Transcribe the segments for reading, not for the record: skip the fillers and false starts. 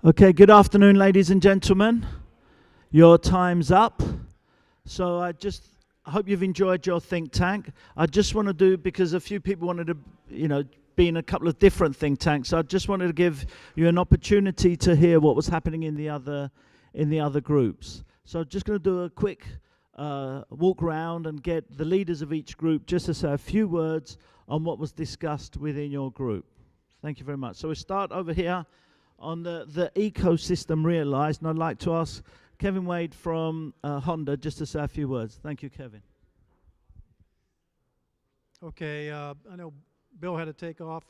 Okay, good afternoon, ladies and gentlemen. Your time's up. So I hope you've enjoyed your think tank. I just want to do, because a few people wanted to, be in a couple of different think tanks. So I just wanted to give you an opportunity to hear what was happening in the other groups. So I'm just going to do a quick walk around and get the leaders of each group just to say a few words on what was discussed within your group. Thank you very much. So we start over here on the ecosystem realized, and I'd like to ask Kevin Wade from Honda just to say a few words. Thank you, Kevin. Okay, I know Bill had to take off,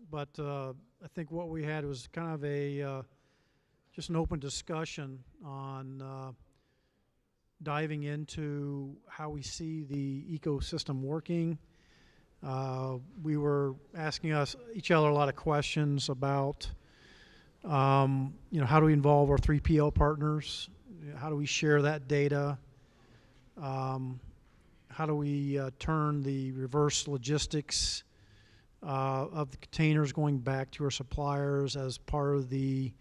but I think what we had was kind of just an open discussion on diving into how we see the ecosystem working. We were asking each other a lot of questions about how do we involve our 3PL partners? How do we share that data? How do we turn the reverse logistics of the containers going back to our suppliers as part of the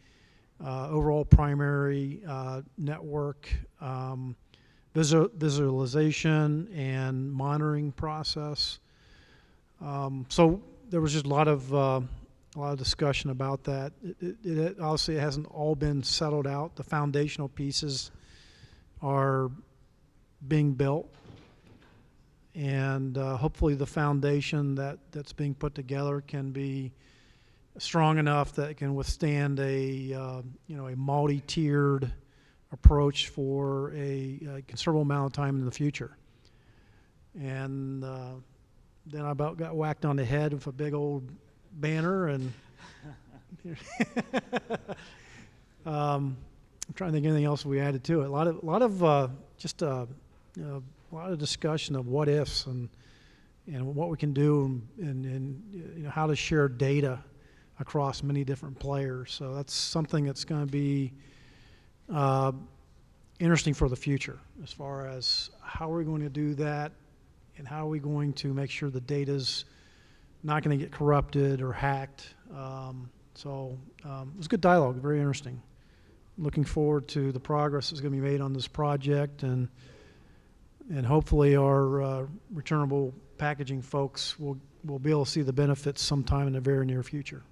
overall primary network visualization and monitoring process? So there was just a lot of discussion about that. It obviously hasn't all been settled out. The foundational pieces are being built, and hopefully the foundation that's being put together can be strong enough that it can withstand a multi-tiered approach for a considerable amount of time in the future. And then I about got whacked on the head with a big old banner, and I'm trying to think of anything else we added to it. A lot of discussion of what ifs and what we can do and how to share data across many different players. So that's something that's going to be interesting for the future, as far as how are we going to do that and how are we going to make sure the data's not going to get corrupted or hacked. So it was good dialogue, very interesting. Looking forward to the progress that's going to be made on this project, and hopefully our returnable packaging folks will be able to see the benefits sometime in the very near future.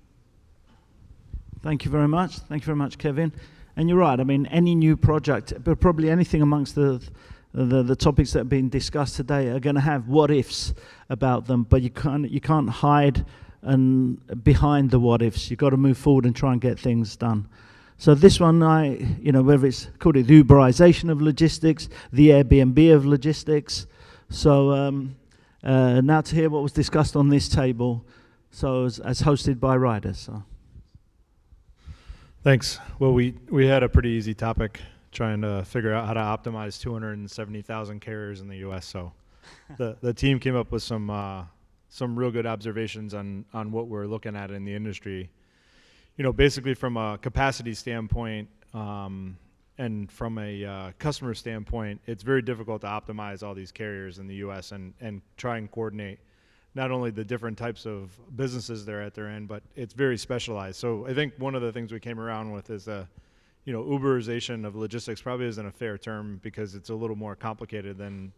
Thank you very much. Thank you very much, Kevin. And you're right. I mean, any new project, but probably anything amongst the topics that have been discussed today are going to have what ifs about them, but you can't hide behind the what ifs. You've got to move forward and try and get things done. So this one, whether it's called it the Uberization of logistics, the Airbnb of logistics. So now to hear what was discussed on this table, so as hosted by Ryder. So. Thanks. Well, we had a pretty easy topic, trying to figure out how to optimize 270,000 carriers in the U.S. So the team came up with some real good observations on what we're looking at in the industry. Basically from a capacity standpoint and from a customer standpoint, it's very difficult to optimize all these carriers in the U.S. and try and coordinate not only the different types of businesses they're at their end, but it's very specialized. So I think one of the things we came around with is Uberization of logistics probably isn't a fair term, because it's a little more complicated than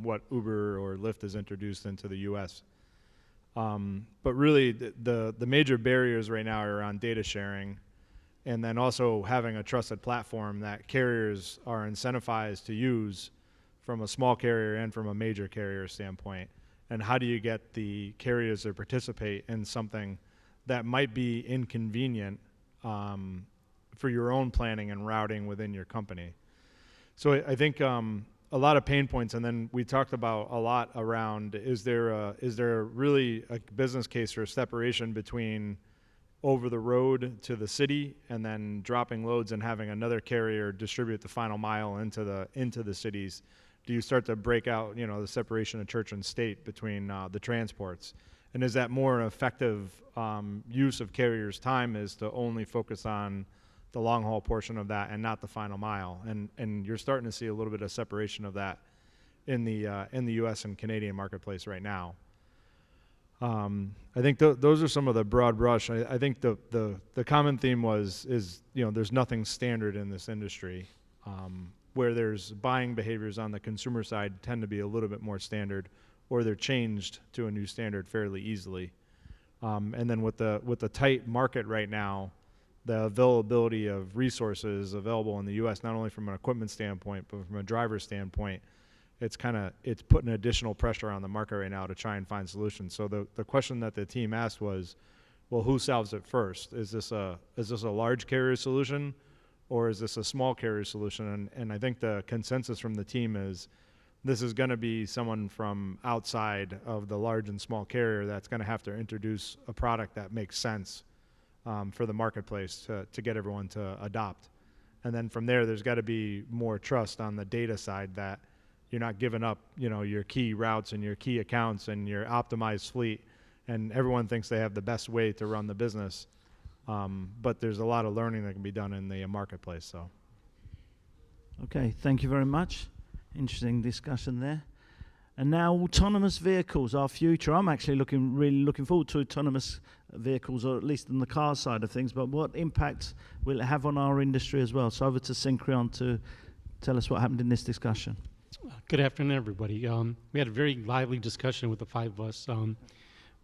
what Uber or Lyft has introduced into the U.S. But really, the major barriers right now are around data sharing, and then also having a trusted platform that carriers are incentivized to use from a small carrier and from a major carrier standpoint. And how do you get the carriers to participate in something that might be inconvenient for your own planning and routing within your company? So I think a lot of pain points, and then we talked about a lot around, is there really a business case for a separation between over the road to the city and then dropping loads and having another carrier distribute the final mile into the cities? Do you start to break out the separation of church and state between the transports? And is that more effective use of carriers' time, is to only focus on the long haul portion of that and not the final mile? And you're starting to see a little bit of separation of that in the U.S. and Canadian marketplace right now. I think those are some of the broad brush. I think the common theme is there's nothing standard in this industry. Where there's buying behaviors on the consumer side tend to be a little bit more standard, or they're changed to a new standard fairly easily. And then with the tight market right now, the availability of resources available in the U.S., not only from an equipment standpoint, but from a driver standpoint, it's putting additional pressure on the market right now to try and find solutions. So the question that the team asked was, well, who solves it first? Is this a large carrier solution, or is this a small carrier solution? And I think the consensus from the team is this is going to be someone from outside of the large and small carrier that's going to have to introduce a product that makes sense for the marketplace to get everyone to adopt. And then from there's got to be more trust on the data side that you're not giving up, your key routes and your key accounts and your optimized fleet, and everyone thinks they have the best way to run the business. But there's a lot of learning that can be done in the marketplace. So. Okay, thank you very much. Interesting discussion there. And now autonomous vehicles, our future. I'm actually really looking forward to autonomous vehicles, or at least on the car side of things. But what impact will it have on our industry as well? So over to Syncreon to tell us what happened in this discussion. Good afternoon, everybody. We had a very lively discussion with the five of us.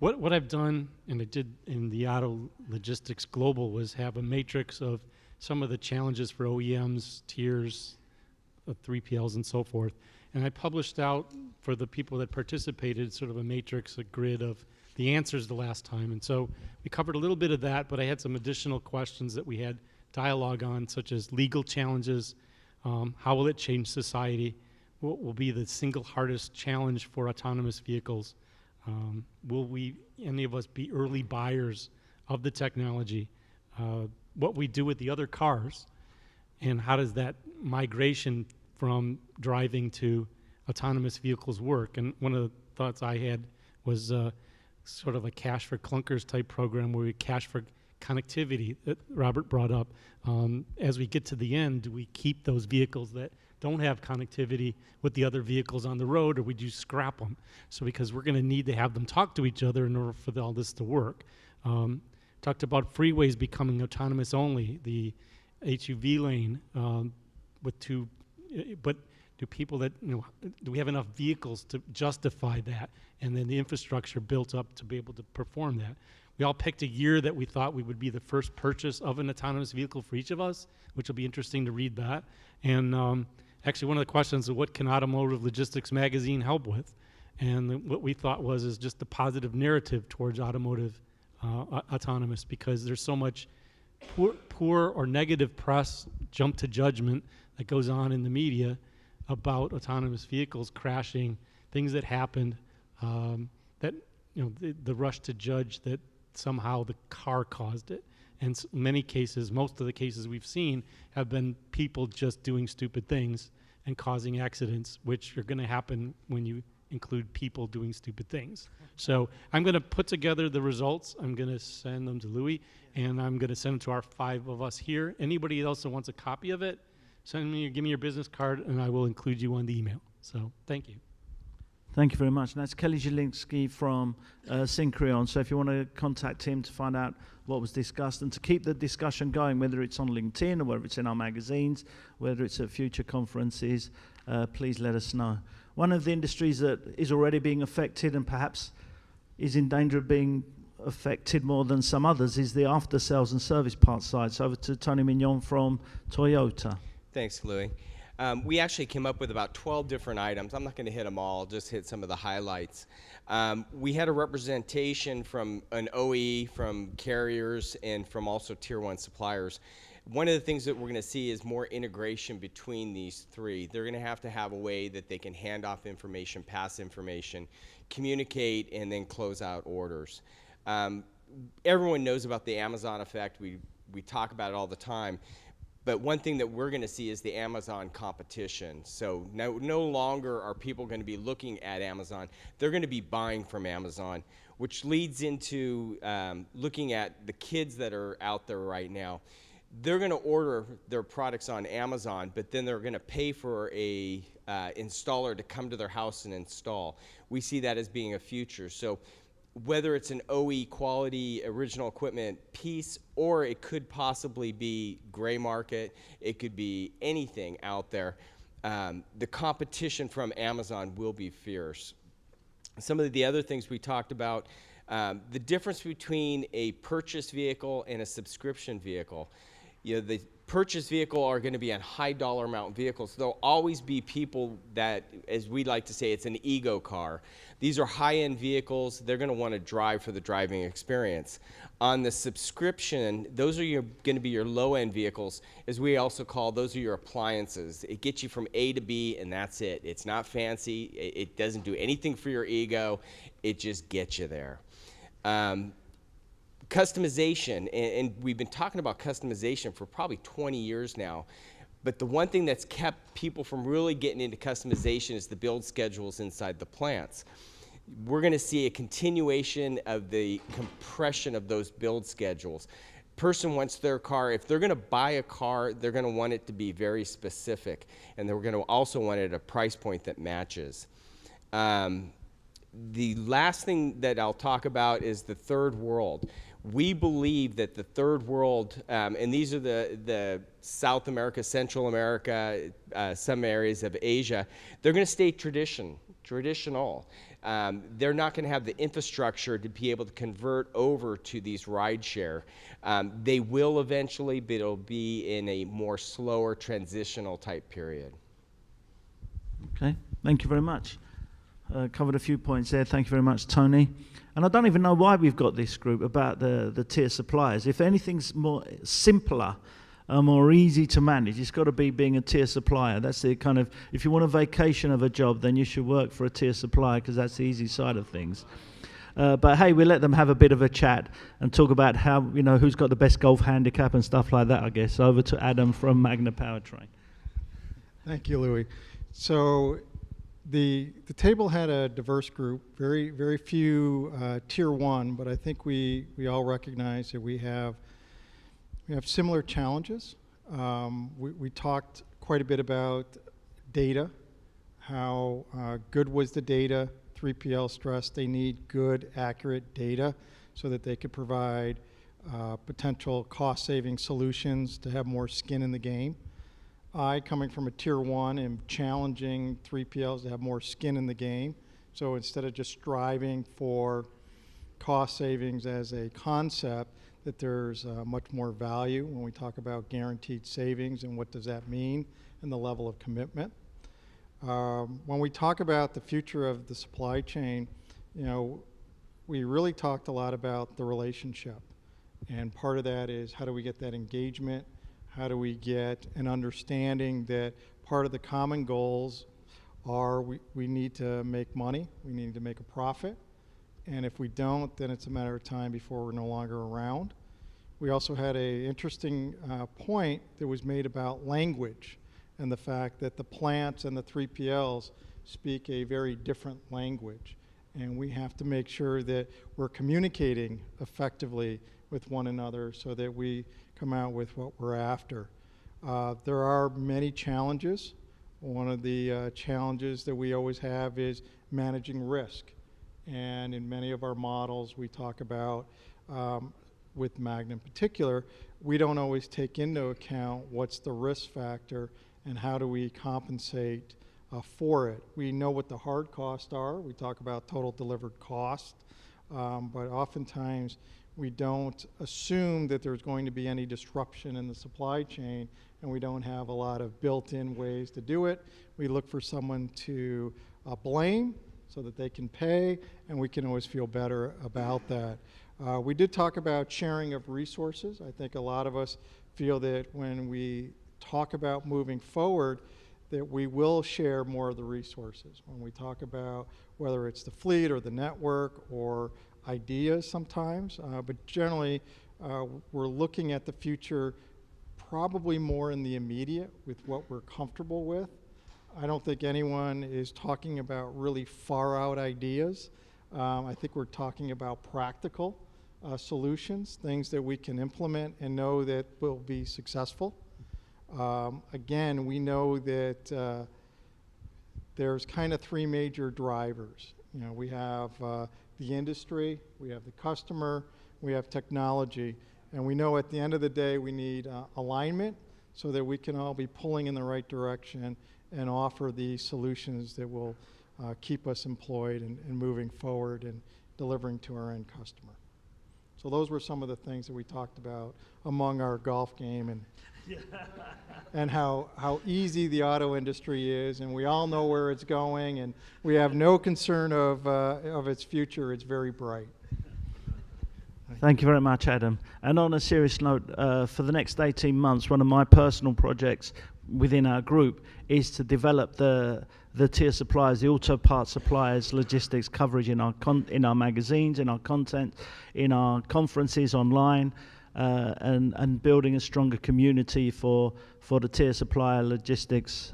What I've done, and I did in the Auto Logistics Global, was have a matrix of some of the challenges for OEMs, tiers, 3PLs, and so forth. And I published out for the people that participated sort of a matrix, a grid of the answers the last time. And so we covered a little bit of that, but I had some additional questions that we had dialogue on, such as legal challenges, how will it change society, what will be the single hardest challenge for autonomous vehicles, will any of us be early buyers of the technology, what we do with the other cars, and how does that migration from driving to autonomous vehicles work. And one of the thoughts I had was sort of a cash for clunkers type program where we cash for connectivity that Robert brought up. As we get to the end, do we keep those vehicles that don't have connectivity with the other vehicles on the road, or we just scrap them? So because we're going to need to have them talk to each other in order for all this to work. Talked about freeways becoming autonomous only, the HUV lane with two, but do people that, do we have enough vehicles to justify that, and then the infrastructure built up to be able to perform that? We all picked a year that we thought we would be the first purchase of an autonomous vehicle for each of us, which will be interesting to read that. And actually one of the questions is, what can Automotive Logistics Magazine help with? And what we thought is just the positive narrative towards automotive autonomous, because there's so much poor or negative press, jump to judgment that goes on in the media about autonomous vehicles crashing, things that happened, that the rush to judge that somehow the car caused it. And many cases, most of the cases we've seen have been people just doing stupid things and causing accidents, which are going to happen when you include people doing stupid things. So I'm going to put together the results. I'm going to send them to Louis, and I'm going to send them to our five of us here. Anybody else that wants a copy of it, give me your business card, and I will include you on the email. So thank you. Thank you very much. And that's Kelly Zielinski from Syncreon. So if you want to contact him to find out what was discussed and to keep the discussion going, whether it's on LinkedIn or whether it's in our magazines, whether it's at future conferences, please let us know. One of the industries that is already being affected and perhaps is in danger of being affected more than some others is the after-sales and service parts side. So over to Tony Minyon from Toyota. Thanks, Louis. We actually came up with about 12 different items. I'm not going to hit them all, just hit some of the highlights. We had a representation from an OE, from carriers, and from also Tier 1 suppliers. One of the things that we're going to see is more integration between these three. They're going to have a way that they can hand off information, pass information, communicate, and then close out orders. Everyone knows about the Amazon effect. We talk about it all the time. But one thing that we're going to see is the Amazon competition. So no longer are people going to be looking at Amazon. They're going to be buying from Amazon, which leads into looking at the kids that are out there right now. They're going to order their products on Amazon, but then they're going to pay for a installer to come to their house and install. We see that as being a future. So whether it's an OE quality original equipment piece, or it could possibly be gray market, it could be anything out there. The competition from Amazon will be fierce. Some of the other things we talked about, the difference between a purchase vehicle and a subscription vehicle. The purchase vehicle are going to be on high dollar amount vehicles. There'll always be people that, as we like to say, it's an ego car. These are high-end vehicles. They're going to want to drive for the driving experience. On the subscription, those are going to be your low-end vehicles, as we also call those are your appliances. It gets you from A to B, and that's it. It's not fancy. It doesn't do anything for your ego. It just gets you there. Customization, and we've been talking about customization for probably 20 years now, but the one thing that's kept people from really getting into customization is the build schedules inside the plants. We're going to see a continuation of the compression of those build schedules. Person wants their car, if they're going to buy a car, they're going to want it to be very specific, and they're going to also want it at a price point that matches. The last thing that I'll talk about is the third world. We believe that the third world, and these are the South America, Central America, some areas of Asia, they're going to stay traditional. They're not going to have the infrastructure to be able to convert over to these rideshare. They will eventually, but it'll be in a more slower transitional type period. Okay, thank you very much. Covered a few points there. Thank you very much, Tony. And I don't even know why we've got this group about the tier suppliers. If anything's more simpler, more easy to manage, it's got to be being a tier supplier. That's the kind of, if you want a vacation of a job, then you should work for a tier supplier because that's the easy side of things. But hey, we'll let them have a bit of a chat and talk about how, who's got the best golf handicap and stuff like that, I guess. Over to Adam from Magna Powertrain. Thank you, Louis. So the table had a diverse group, very few tier one, but I think we all recognize that we have similar challenges. We talked quite a bit about data, how good was the data. 3PL stressed they need good, accurate data so that they could provide potential cost-saving solutions to have more skin in the game. I, coming from a tier one, am challenging 3PLs to have more skin in the game. So instead of just striving for cost savings as a concept, that there's much more value when we talk about guaranteed savings and what does that mean and the level of commitment. When we talk about the future of the supply chain, we really talked a lot about the relationship. And part of that is how do we get that engagement? How do we get an understanding that part of the common goals are we need to make money, we need to make a profit, and if we don't, then it's a matter of time before we're no longer around. We also had an interesting point that was made about language and the fact that the plants and the 3PLs speak a very different language, and we have to make sure that we're communicating effectively with one another so that we come out with what we're after. There are many challenges. One of the challenges that we always have is managing risk. And in many of our models we talk about, with Magna in particular, we don't always take into account what's the risk factor and how do we compensate for it. We know what the hard costs are. We talk about total delivered cost, but oftentimes we don't assume that there's going to be any disruption in the supply chain, and we don't have a lot of built-in ways to do it. We look for someone to blame so that they can pay, and we can always feel better about that. We did talk about sharing of resources. I think a lot of us feel that when we talk about moving forward, that we will share more of the resources. When we talk about whether it's the fleet or the network or ideas sometimes, but generally we're looking at the future probably more in the immediate with what we're comfortable with. I don't think anyone is talking about really far out ideas. I think we're talking about practical solutions, things that we can implement and know that will be successful. Again, we know that there's kind of three major drivers. We have the industry, we have the customer, we have technology, and we know at the end of the day we need alignment so that we can all be pulling in the right direction and offer the solutions that will keep us employed and moving forward and delivering to our end customer. So those were some of the things that we talked about among our golf game and how easy the auto industry is, and we all know where it's going, and we have no concern of its future. It's very bright. Thank you very much, Adam. And on a serious note, for the next 18 months, one of my personal projects within our group is to develop the tier suppliers, the auto parts suppliers, logistics coverage in our magazines, in our content, in our conferences online, and building a stronger community for the tier supplier logistics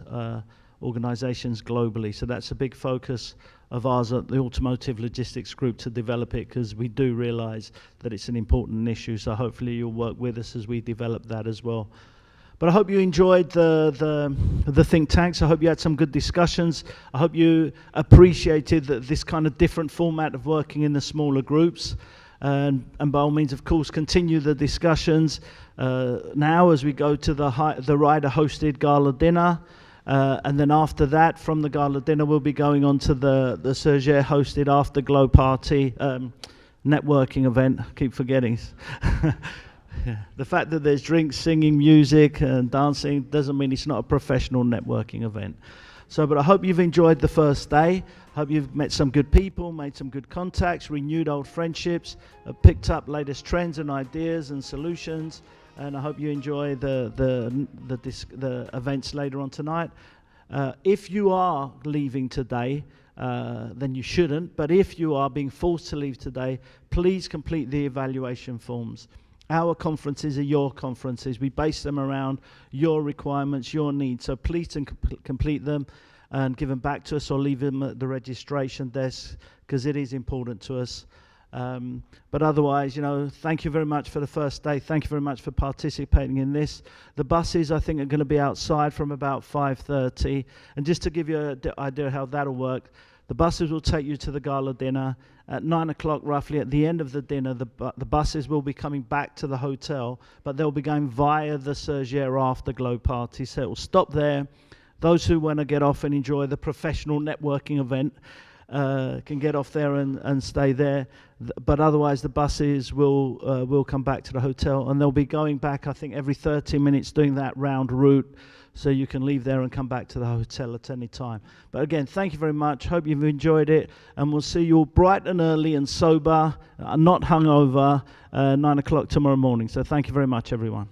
organizations globally. So that's a big focus of ours at the Automotive Logistics Group, to develop it, because we do realize that it's an important issue. So hopefully you'll work with us as we develop that as well. But I hope you enjoyed the think tanks. I hope you had some good discussions. I hope you appreciated this kind of different format of working in the smaller groups. And by all means, of course, continue the discussions now as we go to the Ryder hosted gala dinner. And then after that, from the gala dinner, we'll be going on to the Surgere hosted afterglow party networking event. I keep forgetting. Yeah. The fact that there's drinks, singing, music, and dancing doesn't mean it's not a professional networking event. So, but I hope you've enjoyed the first day. Hope you've met some good people, made some good contacts, renewed old friendships, picked up latest trends and ideas and solutions. And I hope you enjoy the events later on tonight. If you are leaving today, then you shouldn't. But if you are being forced to leave today, please complete the evaluation forms. Our conferences are your conferences. We base them around your requirements, your needs. So please complete them and give them back to us, or leave them at the registration desk, because it is important to us. But otherwise, thank you very much for the first day. Thank you very much for participating in this. The buses, I think, are going to be outside from about 5:30. And just to give you an idea how that'll work, the buses will take you to the gala dinner. At 9 o'clock, roughly, at the end of the dinner, the buses will be coming back to the hotel, but they'll be going via the Surgere afterglow party. So it will stop there. Those who want to get off and enjoy the professional networking event can get off there and stay there. But otherwise, the buses will come back to the hotel, and they'll be going back, I think, every 30 minutes, doing that round route, so you can leave there and come back to the hotel at any time. But again, thank you very much. Hope you've enjoyed it, and we'll see you all bright and early and sober, not hungover, 9 o'clock tomorrow morning. So thank you very much, everyone.